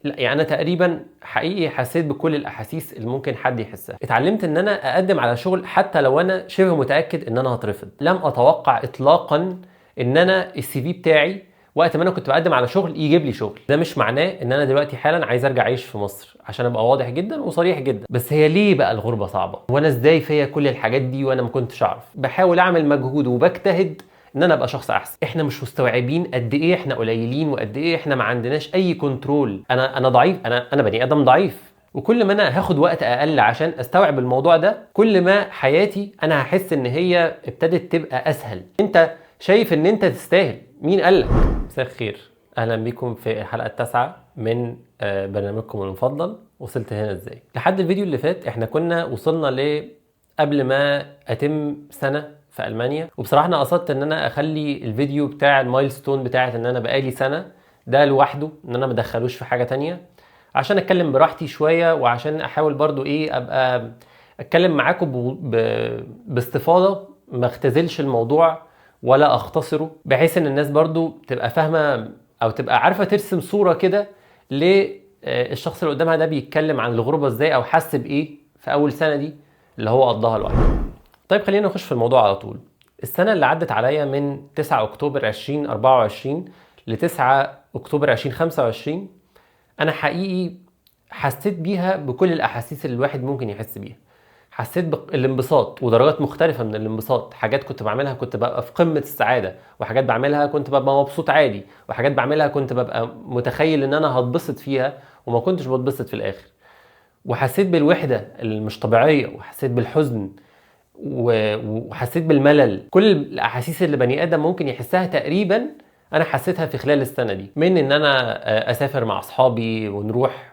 لا يعني انا تقريبا حقيقي حسيت بكل الاحاسيس اللي ممكن حد يحسها. اتعلمت ان انا اقدم على شغل حتى لو انا شبه متاكد ان انا هترفض. لم اتوقع اطلاقا ان انا السي في بتاعي وقت ما انا كنت بقدم على شغل يجيب لي شغل. ده مش معناه ان انا دلوقتي حالا عايز ارجع اعيش في مصر، عشان ابقى واضح جدا وصريح جدا. بس هي ليه بقى الغربه صعبه؟ وانا ازاي فيا كل الحاجات دي وانا ما كنتش اعرف؟ بحاول اعمل مجهود وبجتهد ان انا ابقى شخص احسن. احنا مش مستوعبين قد ايه احنا قليلين وقد ايه احنا ما عندناش اي كنترول. انا ضعيف، انا بني ادم ضعيف. وكل ما انا هاخد وقت اقل عشان استوعب الموضوع ده، كل ما حياتي انا هحس ان هي ابتدت تبقى اسهل. انت شايف ان انت تستاهل. مين قالك؟ مساء الخير، اهلا بكم في الحلقه التاسعه من برنامجكم المفضل وصلت هنا ازاي. لحد الفيديو اللي فات احنا كنا وصلنا قبل ما اتم سنه في المانيا. وبصراحه انا قصدت ان انا اخلي الفيديو بتاع المايلستون بتاعت ان انا بقالي سنه ده لوحده، ان انا ما ادخلوش في حاجه تانية، عشان اتكلم براحتي شويه، وعشان احاول برضو ابقى اتكلم معاكم باستفاضه، ما اختزلش الموضوع ولا اختصره، بحيث ان الناس برضو تبقى فاهمه او تبقى عارفه ترسم صوره كده للشخص اللي قدامها ده بيتكلم عن الغربه ازاي، او حس بايه في اول سنه دي اللي هو قضاها لوحده. طيب خلينا نخش في الموضوع على طول. السنه اللي عدت عليا من 9 اكتوبر 2024 ل 9 اكتوبر 2025 انا حقيقي حسيت بيها بكل الاحاسيس اللي الواحد ممكن يحس بيها. حسيت بالانبساط ودرجات مختلفة من الانبساط. حاجات كنت بعملها كنت ببقى في قمة السعادة، وحاجات بعملها كنت ببقى مبسوط عادي، وحاجات بعملها كنت ببقى متخيل ان انا هتبسط فيها وما كنتش بتبسط في الاخر. وحسيت بالوحدة المش طبيعية، وحسيت بالحزن، وحسيت بالملل. كل الاحاسيس اللي بني ادم ممكن يحسها تقريبا انا حسيتها في خلال السنة دي. من ان انا اسافر مع اصحابي ونروح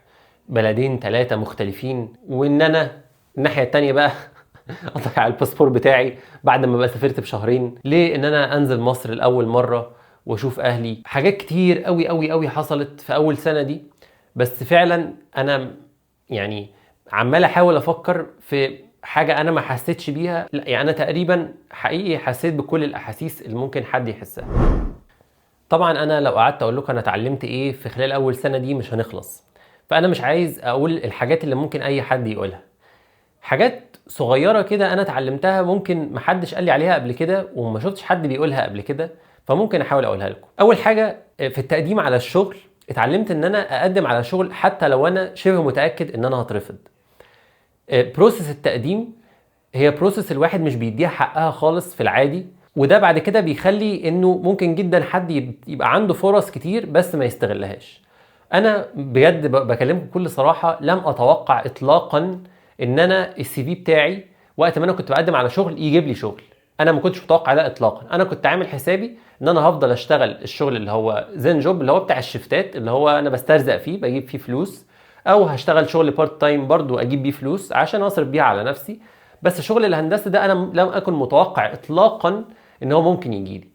بلدين 3 مختلفين، وان انا الناحية التانية بقى اضيع الباسبور بتاعي بعد ما بقى سافرت بشهرين، ليه ان انا انزل مصر لاول مرة واشوف اهلي. حاجات كتير قوي قوي قوي حصلت في اول سنة دي. بس فعلا انا يعني عمال احاول افكر في حاجة انا ما حسيتش بيها. لا يعني انا تقريبا حقيقي حسيت بكل الاحاسيس اللي ممكن حد يحسها. طبعا انا لو قعدت اقول لكم انا اتعلمت ايه في خلال اول سنة دي مش هنخلص، فانا مش عايز اقول الحاجات اللي ممكن اي حد يقولها. حاجات صغيرة كده انا اتعلمتها ممكن محدش قال لي عليها قبل كده وما شفتش حد بيقولها قبل كده، فممكن احاول اقولها لكم. اول حاجة في التقديم على الشغل، اتعلمت ان انا اقدم على شغل حتى لو انا شبه متأكد ان انا هترفض. بروسيس التقديم هي بروسيس الواحد مش بيديها حقها خالص في العادي، وده بعد كده بيخلي انه ممكن جدا حد يبقى عنده فرص كتير بس ما يستغلهاش. انا بجد بكلمكم بكل صراحة، لم اتوقع اطلاقا ان انا السي في بتاعي وقت ما انا كنت بقدم على شغل يجيب لي شغل. انا ما كنتش متوقع ده اطلاقا. انا كنت عامل حسابي ان انا هفضل اشتغل الشغل اللي هو زين جوب، اللي هو بتاع الشفتات، اللي هو انا بسترزق فيه بجيب فيه فلوس، او هشتغل شغل بارت تايم برضو اجيب بيه فلوس عشان اصرف بيها على نفسي. بس شغل الهندسه ده انا لم اكن متوقع اطلاقا ان هو ممكن يجي لي،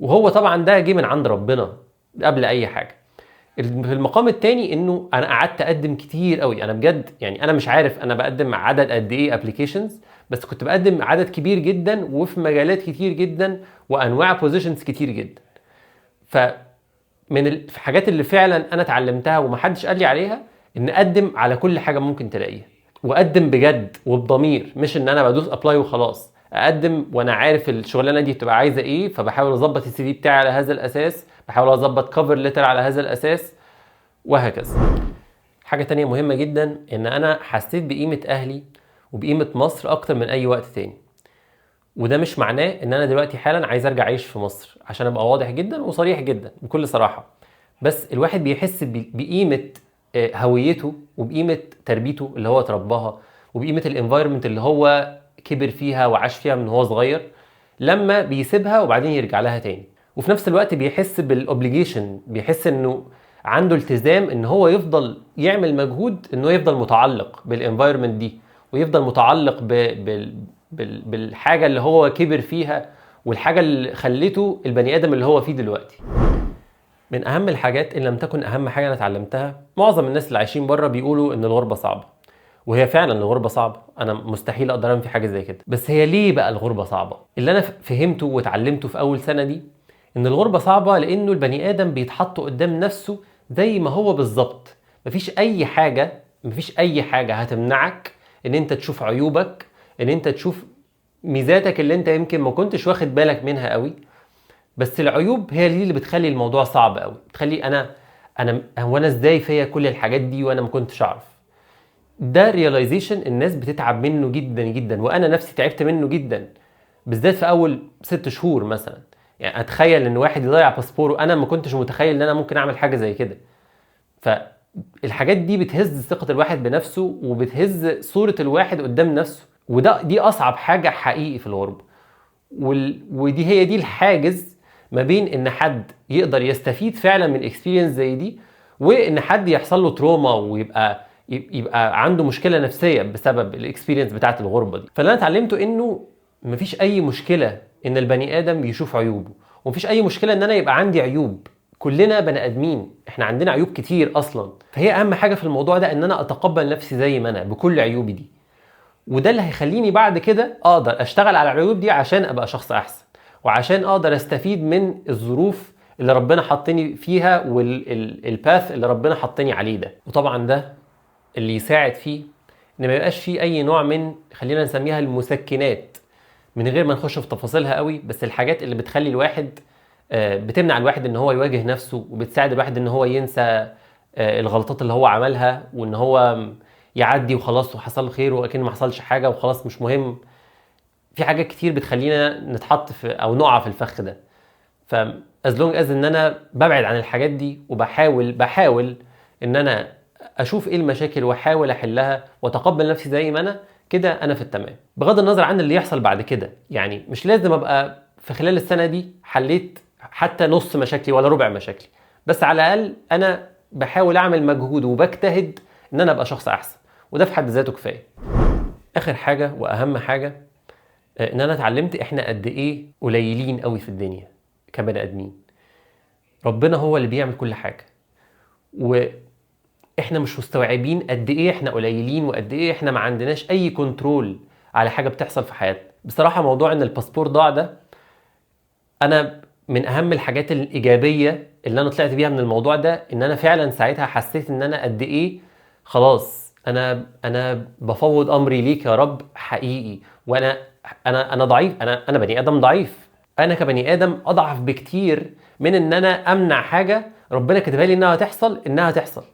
وهو طبعا ده جه من عند ربنا قبل اي حاجه. في المقام الثاني انه انا قعدت اقدم كتير قوي. انا بجد يعني انا مش عارف انا بقدم عدد قد ايه ابلكيشنز، بس كنت بقدم عدد كبير جدا وفي مجالات كتير جدا وانواع بوزيشنز كتير جدا. فمن الحاجات اللي فعلا انا اتعلمتها ومحدش قال لي عليها، ان اقدم على كل حاجه ممكن تلاقيها، واقدم بجد وبضمير، مش ان انا بدوس ابلاي وخلاص. اقدم وانا عارف الشغلانه دي بتبقى عايزه ايه، فبحاول اظبط السي في بتاعي على هذا الاساس، بحاول اظبط كفر ليتر على هذا الاساس، وهكذا. حاجه تانية مهمه جدا، ان انا حسيت بقيمه اهلي وبقيمه مصر اكتر من اي وقت تاني. وده مش معناه ان انا دلوقتي حالا عايز ارجع اعيش في مصر، عشان ابقى واضح جدا وصريح جدا بكل صراحه. بس الواحد بيحس بقيمه هويته وبقيمه تربيته اللي هو اترباها، وبقيمه الانفايرمنت اللي هو كبر فيها وعاش فيها من هو صغير، لما بيسيبها وبعدين يرجع لها تاني. وفي نفس الوقت بيحس بالاوبليجيشن، بيحس انه عنده التزام ان هو يفضل يعمل مجهود انه يفضل متعلق بالانفايرمنت دي، ويفضل متعلق بالحاجه اللي هو كبر فيها، والحاجه اللي خلته البني ادم اللي هو فيه دلوقتي. من اهم الحاجات ان لم تكن اهم حاجه انا اتعلمتها، معظم الناس اللي عايشين بره بيقولوا ان الغربه صعبه، وهي فعلا الغربه صعبه. انا مستحيل اقدر انفي حاجه زي كده. بس هي ليه بقى الغربه صعبه؟ اللي انا فهمته واتعلمته في اول سنه دي، ان الغربه صعبه لانه البني ادم بيتحط قدام نفسه زي ما هو بالظبط، مفيش اي حاجه هتمنعك ان انت تشوف عيوبك، ان انت تشوف ميزاتك اللي انت يمكن ما كنتش واخد بالك منها قوي. بس العيوب هي دي اللي بتخلي الموضوع صعب قوي، بتخلي انا ازاي فيا كل الحاجات دي وانا ما كنتش اعرف. ده ريلايزيشن الناس بتتعب منه جدا جدا، وانا نفسي تعبت منه جدا، بالذات في اول 6 شهور مثلا. يعني اتخيل ان واحد يضيع باسبوره، انا ما كنتش متخيل ان انا ممكن اعمل حاجه زي كده. فالحاجات دي بتهز ثقه الواحد بنفسه، وبتهز صوره الواحد قدام نفسه، دي اصعب حاجه حقيقي في الغربه. هي دي الحاجز ما بين ان حد يقدر يستفيد فعلا من اكسبيرينس زي دي، وان حد يحصل له تروما ويبقى عنده مشكله نفسيه بسبب الاكسبيرينس بتاعه الغربه دي. فاللي انا اتعلمته انه مفيش اي مشكله ان البني ادم يشوف عيوبه، ومفيش اي مشكله ان انا يبقى عندي عيوب. كلنا بني ادمين، احنا عندنا عيوب كتير اصلا. فهي اهم حاجه في الموضوع ده ان انا اتقبل نفسي زي ما انا بكل عيوبي دي، وده اللي هيخليني بعد كده اقدر اشتغل على العيوب دي عشان ابقى شخص احسن، وعشان اقدر استفيد من الظروف اللي ربنا حطني فيها والباث اللي ربنا حطني عليه ده. وطبعا ده اللي يساعد فيه ان ما يبقاش فيه اي نوع من، خلينا نسميها المسكنات، من غير ما نخش في تفاصيلها قوي، بس الحاجات اللي بتخلي الواحد بتمنع الواحد ان هو يواجه نفسه، وبتساعد الواحد ان هو ينسى الغلطات اللي هو عملها، وان هو يعدي وخلاص وحصل خير وأكن ما حصلش حاجه وخلاص مش مهم. في حاجات كتير بتخلينا نتحط في او نقع في الفخ ده. فاز لونج از ان انا ببعد عن الحاجات دي، وبحاول ان انا اشوف ايه المشاكل واحاول احلها واتقبل نفسي زي ما انا كده، انا في التمام. بغض النظر عن اللي يحصل بعد كده، يعني مش لازم ابقى في خلال السنه دي حليت حتى نص مشاكلي ولا ربع مشاكلي، بس على الاقل انا بحاول اعمل مجهود وبجتهد ان انا ابقى شخص احسن، وده في حد ذاته كفايه. اخر حاجه واهم حاجه ان انا اتعلمت احنا قد ايه قليلين قوي في الدنيا كبني ادمين. ربنا هو اللي بيعمل كل حاجه، واحنا مش مستوعبين قد ايه احنا قليلين، وقد ايه احنا ما عندناش اي كنترول على حاجه بتحصل في حياتنا. بصراحه موضوع ان الباسبور ضاع ده، انا من اهم الحاجات الايجابيه اللي انا طلعت بيها من الموضوع ده، ان انا فعلا ساعتها حسيت ان انا قد ايه خلاص انا بفوض امري ليك يا رب حقيقي. وانا ضعيف، انا بني ادم ضعيف، انا كبني ادم اضعف بكتير من ان انا امنع حاجه ربنا كاتبها لي انها تحصل.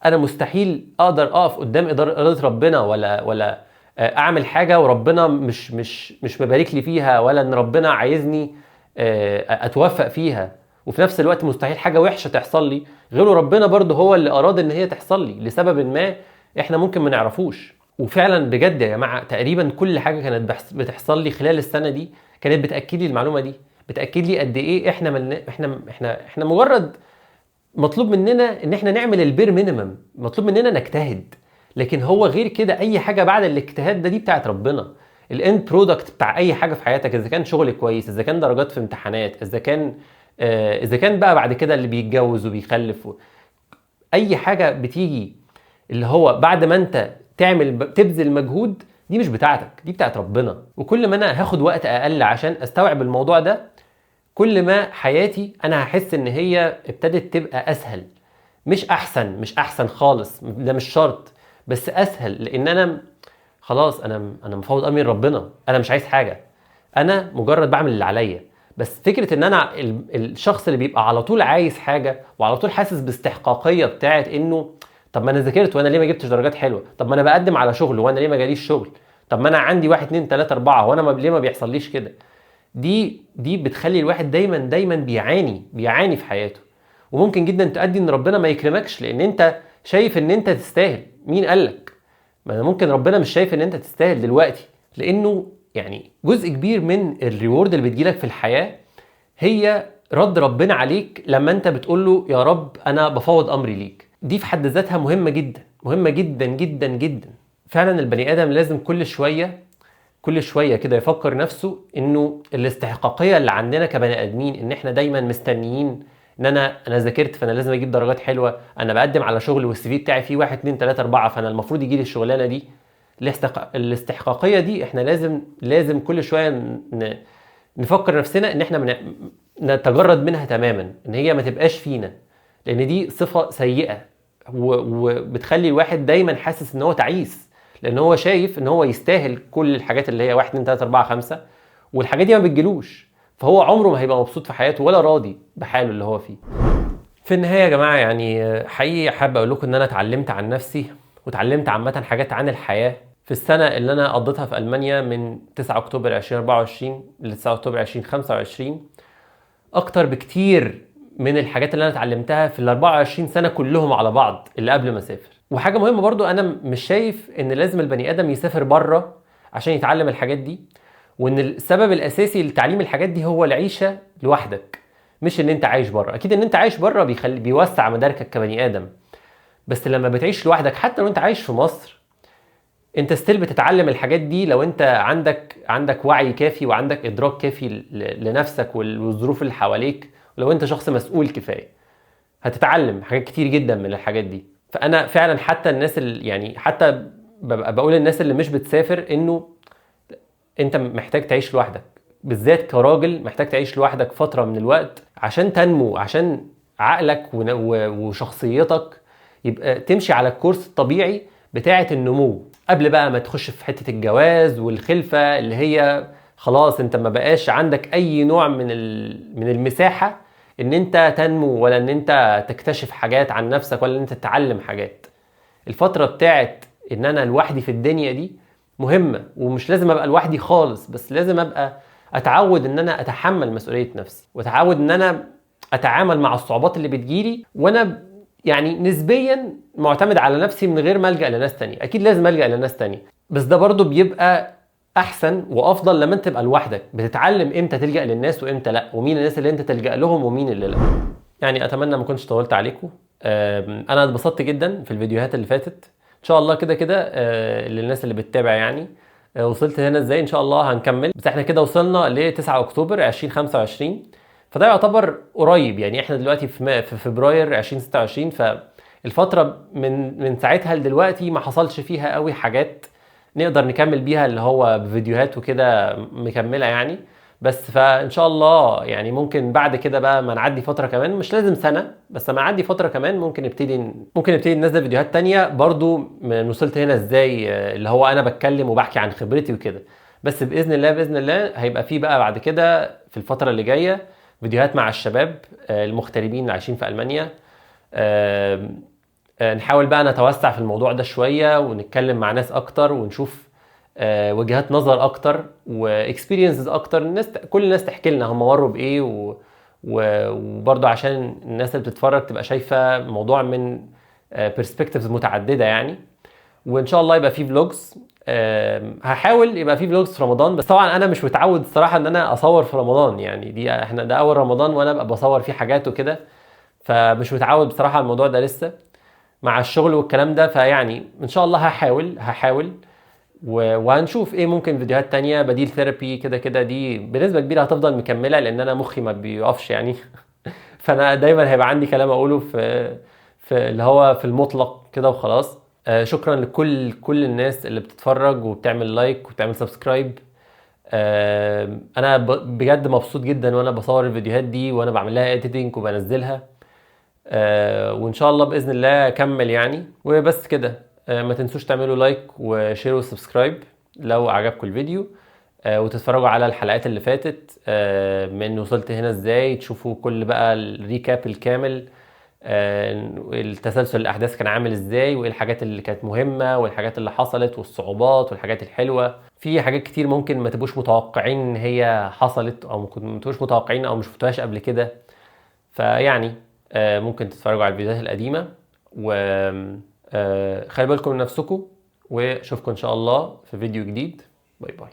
انا مستحيل اقدر اقف قدام اراده ربنا، ولا اعمل حاجه وربنا مش مبارك لي فيها، ولا ان ربنا عايزني اتوفق فيها. وفي نفس الوقت مستحيل حاجه وحشه تحصل لي غيره ربنا برضه هو اللي اراد ان هي تحصل لي لسبب ما احنا ممكن ما نعرفوش. وفعلا بجد يا جماعه تقريبا كل حاجه كانت بتحصل لي خلال السنه دي كانت بتاكد لي المعلومه دي، بتاكد لي قد ايه احنا مجرد مطلوب مننا ان احنا نعمل البير مينيمم، مطلوب مننا نجتهد. لكن هو غير كده اي حاجه بعد الاجتهاد دي بتاعت ربنا. الاند برودكت بتاع اي حاجه في حياتك، اذا كان شغل كويس، اذا كان درجات في امتحانات، اذا كان بقى بعد كده اللي بيتجوز وبيخلف اي حاجه بتيجي اللي هو بعد ما انت تبذل مجهود، دي مش بتاعتك، دي بتاعت ربنا. وكل ما انا هاخد وقت اقل عشان استوعب الموضوع ده، كل ما حياتي انا هحس ان هي ابتدت تبقى اسهل. مش احسن خالص، ده مش شرط، بس اسهل. لان انا خلاص انا مفوض امري لربنا، انا مش عايز حاجه، انا مجرد بعمل اللي عليا. بس فكره ان انا الشخص اللي بيبقى على طول عايز حاجه وعلى طول حاسس باستحقاقيه بتاعت انه طب ما انا ذاكرت وانا ليه ما جبتش درجات حلوه، طب ما انا بقدم على شغل وانا ليه ما جاليش شغل، طب ما انا عندي 1 2 3 4 وانا ليه ما بيحصليش كده. دي بتخلي الواحد دايما بيعاني في حياته. وممكن جدا تؤدي ان ربنا ما يكرمكش لان انت شايف ان انت تستاهل. مين قالك؟ ما ممكن ربنا مش شايف ان انت تستاهل دلوقتي، لانه يعني جزء كبير من الريورد اللي بتجيلك في الحياة هي رد ربنا عليك لما انت بتقول له يا رب انا بفوض امري ليك. دي في حد ذاتها مهمة جدا جدا جدا. فعلا البني ادم لازم كل شويه كده يفكر نفسه انه الاستحقاقيه اللي عندنا كبني ادمين، ان احنا دايما مستنيين ان انا ذاكرت فانا لازم اجيب درجات حلوه، انا بقدم على شغل والسي في بتاعي فيه 1 2 3 4 فانا المفروض يجي لي الشغلانه دي. الاستحقاقيه دي احنا لازم كل شويه نفكر نفسنا ان احنا نتجرد منها تماما، ان هي ما تبقاش فينا، لان دي صفه سيئه وبتخلي الواحد دايما حاسس ان هو تعيس، لان هو شايف ان هو يستاهل كل الحاجات اللي هي 1 2 3 4 5، والحاجات دي ما بتجيلوش، فهو عمره ما هيبقى مبسوط في حياته ولا راضي بحاله اللي هو فيه. في النهايه يا جماعه يعني حقيقي حابب اقول لكم ان انا اتعلمت عن نفسي واتعلمت عامه حاجات عن الحياه في السنه اللي انا قضيتها في المانيا من 9 اكتوبر 2024 ل 9 اكتوبر 2025 اكتر بكتير من الحاجات اللي انا اتعلمتها في ال 24 سنه كلهم على بعض اللي قبل ما اسافر. وحاجه مهمه برضو، انا مش شايف ان لازم البني ادم يسافر بره عشان يتعلم الحاجات دي، وان السبب الاساسي لتعليم الحاجات دي هو العيشه لوحدك، مش ان انت عايش بره. اكيد ان انت عايش بره بيوسع مداركك كبني ادم، بس لما بتعيش لوحدك حتى لو انت عايش في مصر انت ستيل بتتعلم الحاجات دي لو انت عندك وعي كافي وعندك ادراك كافي لنفسك والظروف اللي حواليك، ولو انت شخص مسؤول كفايه هتتعلم حاجات كتير جدا من الحاجات دي. فانا فعلا حتى الناس اللي يعني حتى ببقى بقول للناس اللي مش بتسافر انه انت محتاج تعيش لوحدك، بالذات كراجل محتاج تعيش لوحدك فتره من الوقت عشان تنمو، عشان عقلك وشخصيتك يبقى تمشي على الكورس الطبيعي بتاعه النمو، قبل بقى ما تخش في حته الجواز والخلفه اللي هي خلاص انت ما بقاش عندك اي نوع من المساحه ان انت تنمو ولا ان انت تكتشف حاجات عن نفسك ولا ان انت تتعلم حاجات. الفتره بتاعت ان انا لوحدي في الدنيا دي مهمه، ومش لازم ابقى لوحدي خالص، بس لازم ابقى اتعود ان انا اتحمل مسؤوليه نفسي، واتعود ان انا اتعامل مع الصعوبات اللي بتجيلي وانا يعني نسبيا معتمد على نفسي من غير ما الجا لناس تانية. اكيد لازم الجا لناس تانية، بس ده برضو بيبقى احسن وافضل لما انت تبقى لوحدك، بتتعلم امتى تلجا للناس وامتى لا، ومين الناس اللي انت تلجا لهم ومين اللي لا. يعني اتمنى ما كنتش طولت عليكم. انا اتبسطت جدا في الفيديوهات اللي فاتت. ان شاء الله كده كده للناس اللي بتتابع يعني وصلت هنا ازاي، ان شاء الله هنكمل. بس احنا كده وصلنا ل 9 اكتوبر 2025، فده يعتبر قريب. يعني احنا دلوقتي في فبراير 2026، فالفترة من ساعتها لدلوقتي ما حصلش فيها قوي حاجات نقدر نكمل بيها اللي هو بفيديوهات وكده مكملة يعني. بس فان شاء الله يعني ممكن بعد كده بقى ما نعدي فتره كمان، مش لازم سنه، بس لما نعدي فتره كمان ممكن نبتدي ننزل فيديوهات تانية برضو من وصلت هنا ازاي، اللي هو انا بتكلم وبحكي عن خبرتي وكده. بس باذن الله هيبقى في بقى بعد كده في الفتره اللي جايه فيديوهات مع الشباب المغتربين اللي عايشين في المانيا. نحاول بقى نتوسع في الموضوع ده شويه ونتكلم مع ناس اكتر ونشوف وجهات نظر اكتر واكسبيرينسز اكتر، كل الناس تحكي لنا هم مروا بايه وبرضه عشان الناس اللي بتتفرج تبقى شايفه الموضوع من برسبكتيفز متعدده يعني. وان شاء الله يبقى فيه فلوجز، هحاول يبقى فيه فلوجز في رمضان، بس طبعا انا مش متعود الصراحه ان انا اصور في رمضان. يعني احنا ده اول رمضان وانا ابقى بصور فيه حاجات وكده، فمش متعود بصراحه على الموضوع ده لسه مع الشغل والكلام ده. فيعني ان شاء الله هحاول وهنشوف ايه ممكن فيديوهات تانية بديل ثيرابي. كده كده دي بنسبة كبيرة هتفضل مكملة لان انا مخي ما بيقفش يعني فانا دايما هيبقى عندي كلام اقوله في اللي هو في المطلق كده وخلاص. شكرا لكل الناس اللي بتتفرج وبتعمل لايك وبتعمل سبسكرايب. انا بجد مبسوط جدا وانا بصور الفيديوهات دي وانا بعمل لها اديتنج وبنزلها. وان شاء الله باذن الله اكمل يعني. وبس كده، ما تنسوش تعملوا لايك وشير وسبسكرايب لو عجبكم الفيديو، وتتفرجوا على الحلقات اللي فاتت من وصلت هنا ازاي، تشوفوا كل بقى الريكاب الكامل، التسلسل الاحداث كان عامل ازاي، وايه الحاجات اللي كانت مهمه والحاجات اللي حصلت والصعوبات والحاجات الحلوه. في حاجات كتير ممكن ما تبقوش متوقعين ان هي حصلت، او ما تبقوش متوقعين او مش شفتوهاش قبل كده. فيعني ممكن تتفرجوا على الفيديوهات القديمه. و خلي بالكم من نفسكم، واشوفكم ان شاء الله في فيديو جديد. باي باي.